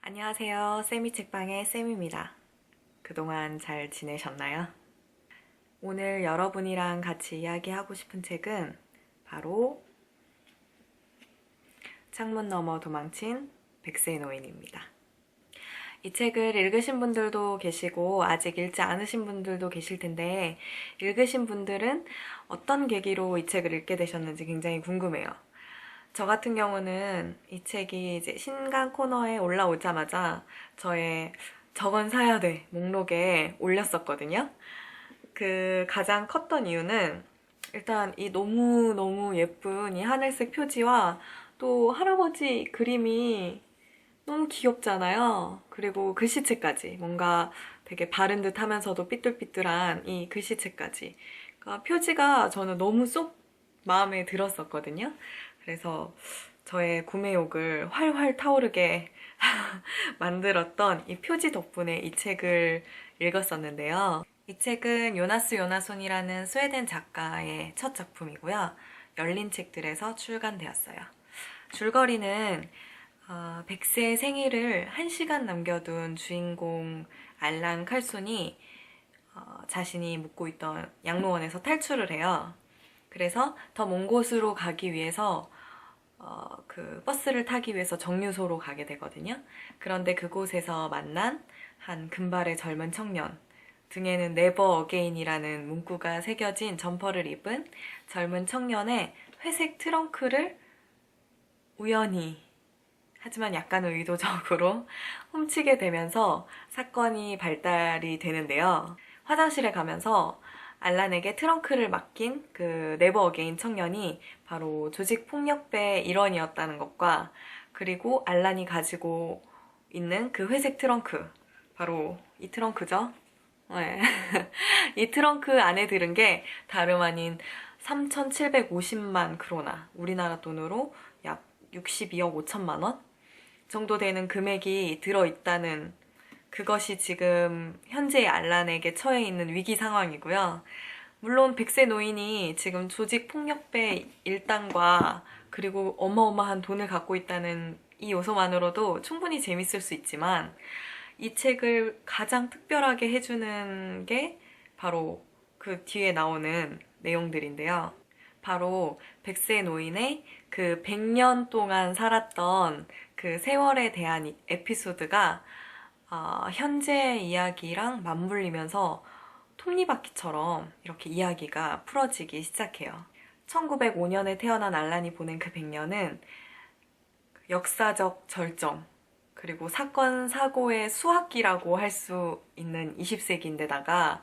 안녕하세요. 쌤이 책방의 쌤입니다. 그동안 잘 지내셨나요? 오늘 여러분이랑 같이 이야기하고 싶은 책은 바로 창문 너머 도망친 백세 노인입니다. 이 책을 읽으신 분들도 계시고 아직 읽지 않으신 분들도 계실 텐데 읽으신 분들은 어떤 계기로 이 책을 읽게 되셨는지 굉장히 궁금해요. 저 같은 경우는 이 책이 이제 신간 코너에 올라오자마자 저의 저건 사야 돼 목록에 올렸었거든요. 그 가장 컸던 이유는 일단 이 너무너무 예쁜 이 하늘색 표지와 또 할아버지 그림이 너무 귀엽잖아요. 그리고 글씨체까지 뭔가 되게 바른 듯 하면서도 삐뚤삐뚤한 이 글씨체까지. 그러니까 표지가 저는 너무 쏙 마음에 들었었거든요. 그래서 저의 구매욕을 활활 타오르게 만들었던 이 표지 덕분에 이 책을 읽었었는데요. 이 책은 요나스 요나손이라는 스웨덴 작가의 첫 작품이고요. 열린 책들에서 출간되었어요. 줄거리는 백세의 생일을 1시간 남겨둔 주인공 알란 칼손이 자신이 묵고 있던 양로원에서 탈출을 해요. 그래서 더 먼 곳으로 가기 위해서 그 버스를 타기 위해서 정류소로 가게 되거든요. 그런데 그곳에서 만난 한 금발의 젊은 청년, 등에는 네버 어게인이라는 문구가 새겨진 점퍼를 입은 젊은 청년의 회색 트렁크를 우연히 하지만 약간 의도적으로 훔치게 되면서 사건이 발달이 되는데요. 화장실에 가면서 알란에게 트렁크를 맡긴 그 네버 어게인 청년이 바로 조직폭력배의 일원이었다는 것과 그리고 알란이 가지고 있는 그 회색 트렁크, 바로 이 트렁크죠. 네. 이 트렁크 안에 들은 게 다름 아닌 3,750만 크로나, 우리나라 돈으로 약 62억 5천만 원 정도 되는 금액이 들어있다는, 그것이 지금 현재의 알란에게 처해 있는 위기 상황이고요. 물론 백세 노인이 지금 조직 폭력배 일당과 그리고 어마어마한 돈을 갖고 있다는 이 요소만으로도 충분히 재밌을 수 있지만 이 책을 가장 특별하게 해주는 게 바로 그 뒤에 나오는 내용들인데요. 바로 백세 노인의 그 100년 동안 살았던 그 세월에 대한 에피소드가 현재 이야기랑 맞물리면서 톱니바퀴처럼 이렇게 이야기가 풀어지기 시작해요. 1905년에 태어난 알란이 보낸 그 100년은 역사적 절정, 그리고 사건, 사고의 수학기라고 할 수 있는 20세기인데다가,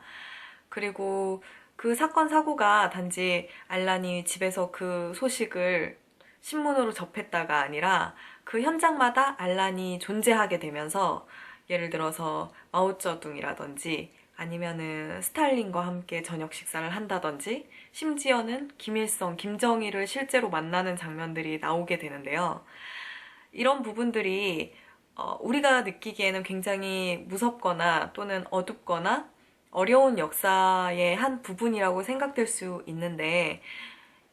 그리고 그 사건, 사고가 단지 알란이 집에서 그 소식을 신문으로 접했다가 아니라 그 현장마다 알란이 존재하게 되면서 예를 들어서 마오쩌둥이라든지 아니면은 스탈린과 함께 저녁 식사를 한다든지 심지어는 김일성, 김정일을 실제로 만나는 장면들이 나오게 되는데요. 이런 부분들이 우리가 느끼기에는 굉장히 무섭거나 또는 어둡거나 어려운 역사의 한 부분이라고 생각될 수 있는데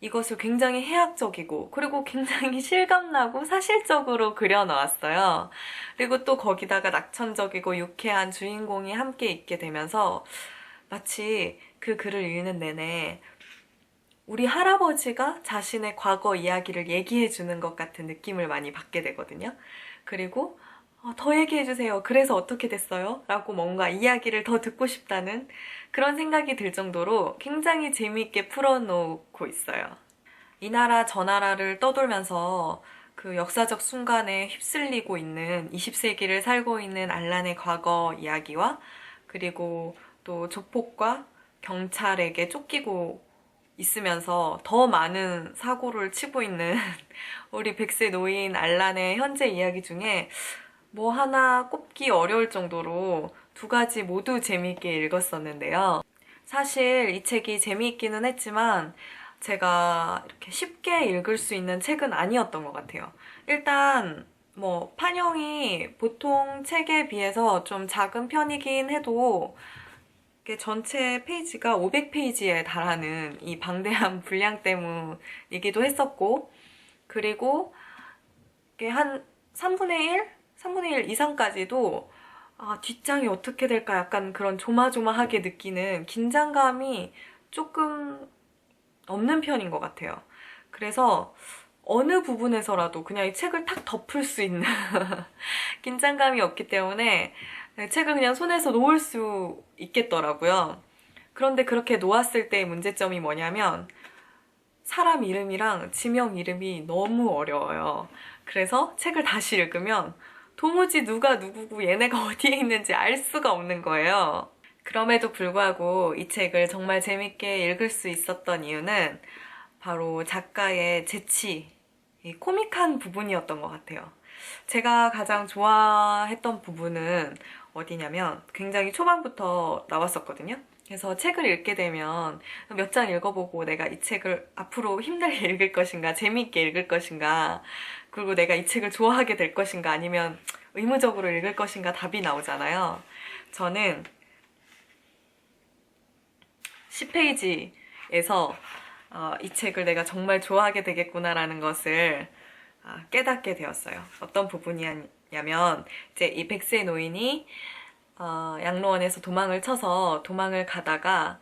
이것을 굉장히 해학적이고 그리고 굉장히 실감나고 사실적으로 그려놓았어요. 그리고 또 거기다가 낙천적이고 유쾌한 주인공이 함께 있게 되면서 마치 그 글을 읽는 내내 우리 할아버지가 자신의 과거 이야기를 얘기해주는 것 같은 느낌을 많이 받게 되거든요. 그리고 더 얘기해주세요. 그래서 어떻게 됐어요? 라고 뭔가 이야기를 더 듣고 싶다는 그런 생각이 들 정도로 굉장히 재미있게 풀어놓고 있어요. 이 나라 저 나라를 떠돌면서 그 역사적 순간에 휩쓸리고 있는 20세기를 살고 있는 알란의 과거 이야기와 그리고 또 조폭과 경찰에게 쫓기고 있으면서 더 많은 사고를 치고 있는 우리 백세 노인 알란의 현재 이야기 중에 뭐 하나 꼽기 어려울 정도로 두 가지 모두 재미있게 읽었었는데요. 사실 이 책이 재미있기는 했지만 제가 이렇게 쉽게 읽을 수 있는 책은 아니었던 것 같아요. 일단 뭐 판형이 보통 책에 비해서 좀 작은 편이긴 해도 이게 전체 페이지가 500페이지에 달하는 이 방대한 분량 때문이기도 했었고, 그리고 이게 한 3분의 1? 3분의 1 이상까지도 뒷장이 어떻게 될까 약간 그런 조마조마하게 느끼는 긴장감이 조금 없는 편인 것 같아요. 그래서 어느 부분에서라도 그냥 이 책을 탁 덮을 수 있는 긴장감이 없기 때문에 책을 그냥 손에서 놓을 수 있겠더라고요. 그런데 그렇게 놓았을 때의 문제점이 뭐냐면 사람 이름이랑 지명 이름이 너무 어려워요. 그래서 책을 다시 읽으면 도무지 누가 누구고 얘네가 어디에 있는지 알 수가 없는 거예요. 그럼에도 불구하고 이 책을 정말 재밌게 읽을 수 있었던 이유는 바로 작가의 재치, 이 코믹한 부분이었던 것 같아요. 제가 가장 좋아했던 부분은 어디냐면 굉장히 초반부터 나왔었거든요. 그래서 책을 읽게 되면 몇 장 읽어보고 내가 이 책을 앞으로 힘들게 읽을 것인가, 재미있게 읽을 것인가, 그리고 내가 이 책을 좋아하게 될 것인가, 아니면 의무적으로 읽을 것인가 답이 나오잖아요. 저는 10페이지에서 이 책을 내가 정말 좋아하게 되겠구나라는 것을 깨닫게 되었어요. 어떤 부분이냐면 이제 이 백세 노인이 양로원에서 도망을 쳐서 도망을 가다가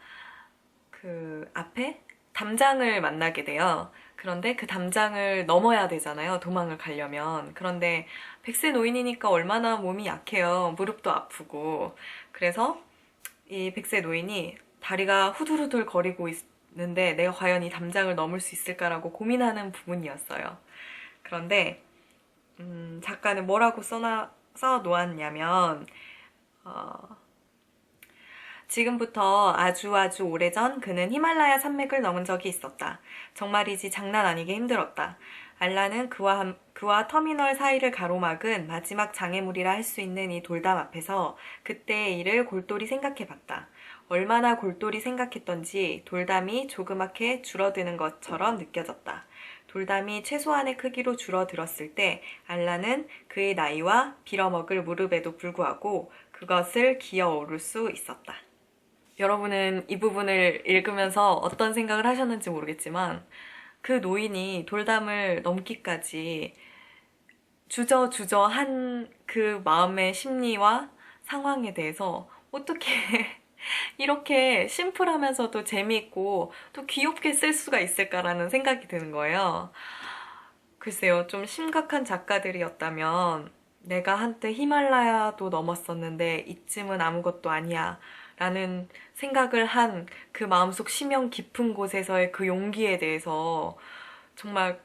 그 앞에 담장을 만나게 돼요. 그런데 그 담장을 넘어야 되잖아요. 도망을 가려면. 그런데 백세 노인이니까 얼마나 몸이 약해요. 무릎도 아프고. 그래서 이 백세 노인이 다리가 후들후들 거리고 있는데 내가 과연 이 담장을 넘을 수 있을까라고 고민하는 부분이었어요. 그런데 작가는 뭐라고 써 놓았냐면 지금부터 아주 오래전 그는 히말라야 산맥을 넘은 적이 있었다. 정말이지 장난 아니게 힘들었다. 알라는 그와 터미널 사이를 가로막은 마지막 장애물이라 할 수 있는 이 돌담 앞에서 그때의 일을 골똘히 생각해봤다. 얼마나 골똘히 생각했던지 돌담이 조그맣게 줄어드는 것처럼 느껴졌다. 돌담이 최소한의 크기로 줄어들었을 때 알라는 그의 나이와 빌어먹을 무릎에도 불구하고 그것을 기어오를 수 있었다. 여러분은 이 부분을 읽으면서 어떤 생각을 하셨는지 모르겠지만 그 노인이 돌담을 넘기까지 주저한 그 마음의 심리와 상황에 대해서 어떻게 이렇게 심플하면서도 재미있고 또 귀엽게 쓸 수가 있을까라는 생각이 드는 거예요. 글쎄요, 좀 심각한 작가들이었다면 내가 한때 히말라야도 넘었었는데 이쯤은 아무것도 아니야 라는 생각을 한 그 마음속 심연 깊은 곳에서의 그 용기에 대해서 정말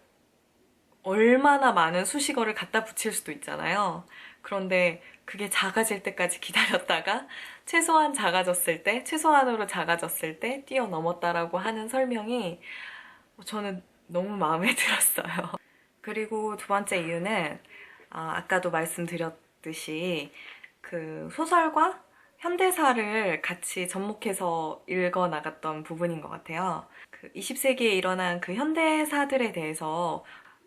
얼마나 많은 수식어를 갖다 붙일 수도 있잖아요. 그런데 그게 작아질 때까지 기다렸다가 최소한으로 작아졌을 때 뛰어넘었다라고 하는 설명이 저는 너무 마음에 들었어요. 그리고 두 번째 이유는 아까도 말씀드렸듯이 그 소설과 현대사를 같이 접목해서 읽어 나갔던 부분인 것 같아요. 그 20세기에 일어난 그 현대사들에 대해서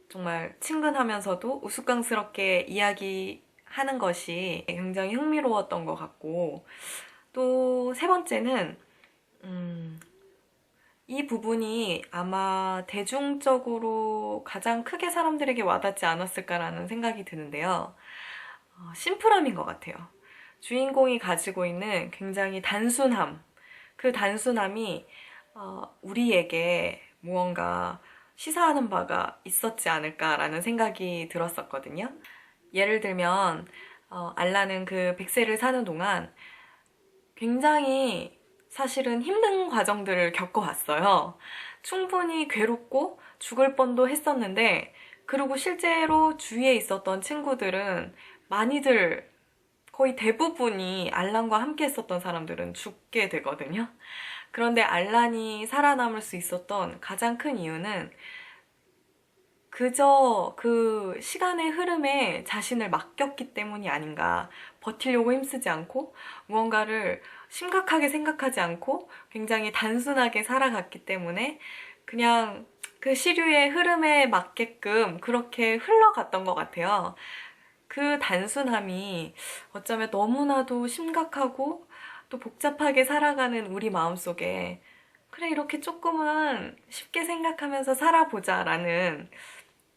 정말 친근하면서도 우스꽝스럽게 이야기하는 것이 굉장히 흥미로웠던 것 같고, 또 세 번째는 이 부분이 아마 대중적으로 가장 크게 사람들에게 와닿지 않았을까라는 생각이 드는데요. 심플함인 것 같아요. 주인공이 가지고 있는 굉장히 단순함, 그 단순함이 우리에게 무언가 시사하는 바가 있었지 않을까라는 생각이 들었었거든요. 예를 들면 알라는 그 백세를 사는 동안 굉장히 사실은 힘든 과정들을 겪어왔어요. 충분히 괴롭고 죽을 뻔도 했었는데, 그리고 실제로 주위에 있었던 친구들은 많이들 거의 대부분이 알란과 함께 했었던 사람들은 죽게 되거든요. 그런데 알란이 살아남을 수 있었던 가장 큰 이유는 그저 그 시간의 흐름에 자신을 맡겼기 때문이 아닌가. 버티려고 힘쓰지 않고 무언가를 심각하게 생각하지 않고 굉장히 단순하게 살아갔기 때문에 그냥 그 시류의 흐름에 맞게끔 그렇게 흘러갔던 것 같아요. 그 단순함이 어쩌면 너무나도 심각하고 또 복잡하게 살아가는 우리 마음속에 그래, 이렇게 조금은 쉽게 생각하면서 살아보자라는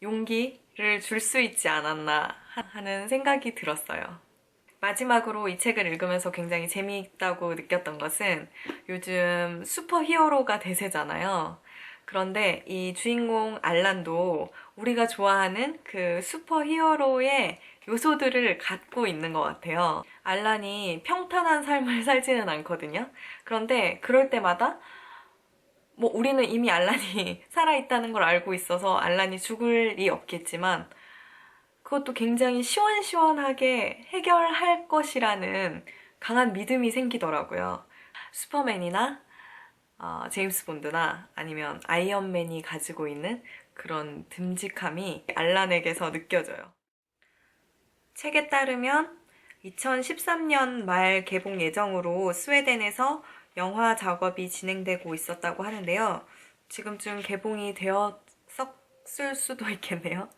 용기를 줄 수 있지 않았나 하는 생각이 들었어요. 마지막으로 이 책을 읽으면서 굉장히 재미있다고 느꼈던 것은 요즘 슈퍼히어로가 대세잖아요. 그런데 이 주인공 알란도 우리가 좋아하는 그 슈퍼히어로의 요소들을 갖고 있는 것 같아요. 알란이 평탄한 삶을 살지는 않거든요. 그런데 그럴 때마다 뭐 우리는 이미 알란이 살아있다는 걸 알고 있어서 알란이 죽을 리 없겠지만 그것도 굉장히 시원시원하게 해결할 것이라는 강한 믿음이 생기더라고요. 슈퍼맨이나 제임스 본드나 아니면 아이언맨이 가지고 있는 그런 듬직함이 알란에게서 느껴져요. 책에 따르면 2013년 말 개봉 예정으로 스웨덴에서 영화 작업이 진행되고 있었다고 하는데요. 지금쯤 개봉이 되었을 수도 있겠네요.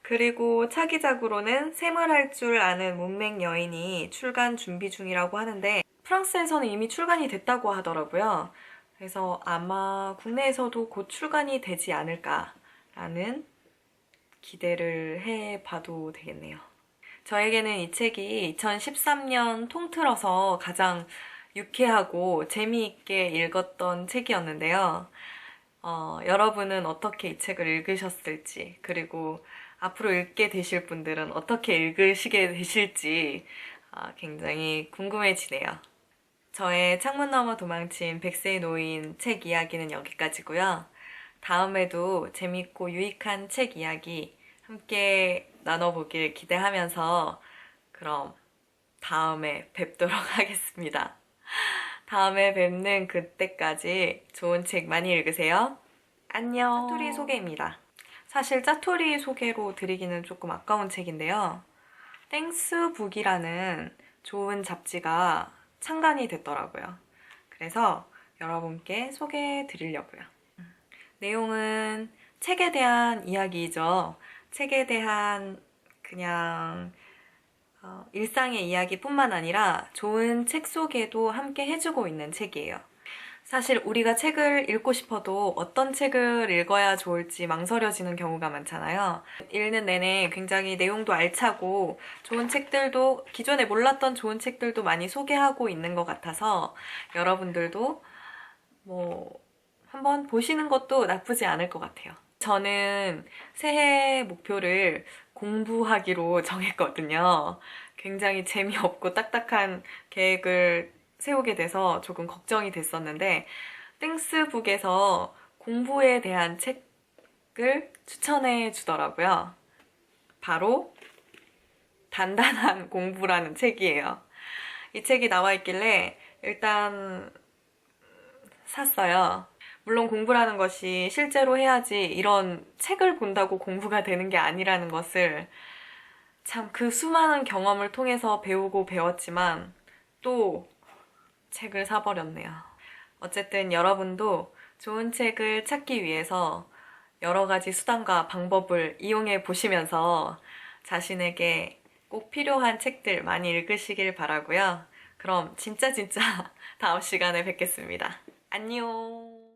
그리고 차기작으로는 샘을 할 줄 아는 문맹 여인이 출간 준비 중이라고 하는데 프랑스에서는 이미 출간이 됐다고 하더라고요. 그래서 아마 국내에서도 곧 출간이 되지 않을까라는 기대를 해봐도 되겠네요. 저에게는 이 책이 2013년 통틀어서 가장 유쾌하고 재미있게 읽었던 책이었는데요. 여러분은 어떻게 이 책을 읽으셨을지, 그리고 앞으로 읽게 되실 분들은 어떻게 읽으시게 되실지 굉장히 궁금해지네요. 저의 창문 너머 도망친 백세의 노인 책 이야기는 여기까지고요. 다음에도 재밌고 유익한 책 이야기 함께 나눠보길 기대하면서 그럼 다음에 뵙도록 하겠습니다. 다음에 뵙는 그때까지 좋은 책 많이 읽으세요. 안녕. 짜투리 소개입니다. 사실 짜투리 소개로 드리기는 조금 아까운 책인데요. 땡스북이라는 좋은 잡지가 창간이 됐더라고요. 그래서 여러분께 소개해 드리려고요. 내용은 책에 대한 이야기이죠. 책에 대한 그냥 일상의 이야기뿐만 아니라 좋은 책 소개도 함께 해주고 있는 책이에요. 사실 우리가 책을 읽고 싶어도 어떤 책을 읽어야 좋을지 망설여지는 경우가 많잖아요. 읽는 내내 굉장히 내용도 알차고 좋은 책들도 기존에 몰랐던 좋은 책들도 많이 소개하고 있는 것 같아서 여러분들도 한번 보시는 것도 나쁘지 않을 것 같아요. 저는 새해 목표를 공부하기로 정했거든요. 굉장히 재미없고 딱딱한 계획을 세우게 돼서 조금 걱정이 됐었는데 땡스북에서 공부에 대한 책을 추천해 주더라고요. 바로 단단한 공부라는 책이에요. 이 책이 나와 있길래 일단 샀어요. 물론 공부라는 것이 실제로 해야지 이런 책을 본다고 공부가 되는 게 아니라는 것을 참 그 수많은 경험을 통해서 배우고 배웠지만 또 책을 사버렸네요. 어쨌든 여러분도 좋은 책을 찾기 위해서 여러 가지 수단과 방법을 이용해 보시면서 자신에게 꼭 필요한 책들 많이 읽으시길 바라고요. 그럼 진짜 다음 시간에 뵙겠습니다. 안녕.